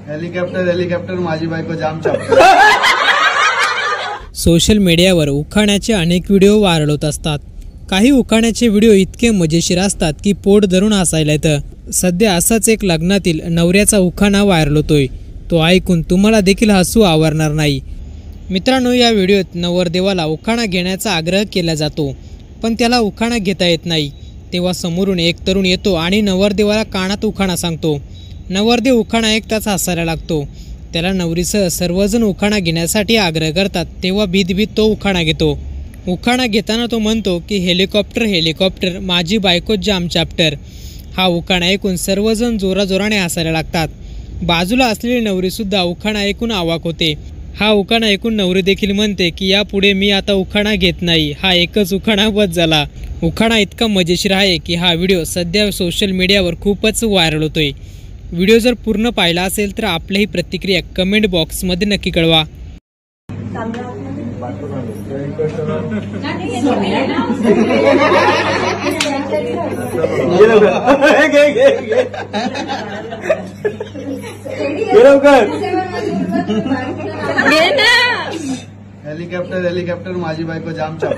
Helicopter helicopter माझी बायको जाम चाप। सोशल मीडियावर उखाण्याचे अनेक व्हिडिओ व्हायरल होत असतात। काही उखाण्याचे व्हिडिओ इतके मजेशीर असतात की पोट धरून हसायला येतं। सध्या असाच एक लग्नातील नवऱ्याचा उखाणा व्हायरल होतोय। तो ऐकून तुम्हाला देखील हसू आवरणार नाही। मित्रांनो, या व्हिडिओत नवरदेवाला उखाणा घेण्याचा आग्रह केला जातो, पण त्याला उखाणा घेता येत नाही। तेव्हा समोरून एक तरुण येतो आणि नवरदेवाला कानात उखाणा सांगतो। नवरदेव उखाणा ऐकताच हसायला लागतो। त्याला नवरीसह सर्वजण उखाणा घेण्यासाठी आग्रह करतात, तेव्हा भीत तो उखाणा घेतो। उखाणा घेताना तो म्हणतो की हेलिकॉप्टर हेलिकॉप्टर माझी बायको जाम चॅप्टर। हा उखाणा ऐकून सर्वजण जोराजोराने हसायला लागतात। बाजूला असलेली नवरीसुद्धा उखाणा ऐकून अवाक होते। हा उखाणा ऐकून नवरी देखील म्हणते की यापुढे मी आता उखाणा घेत नाही, हा एकच उखाणा बस झाला। उखाणा इतका मजेशीर आहे की हा व्हिडिओ सध्या सोशल मीडियावर खूपच व्हायरल होतोय। व्हिडिओ जर पूर्ण पाहिला असेल तर आपलीही प्रतिक्रिया कमेंट बॉक्समध्ये नक्की कळवा। हेलिकॉप्टर हेलिकॉप्टर माझी बायको जाम चाप।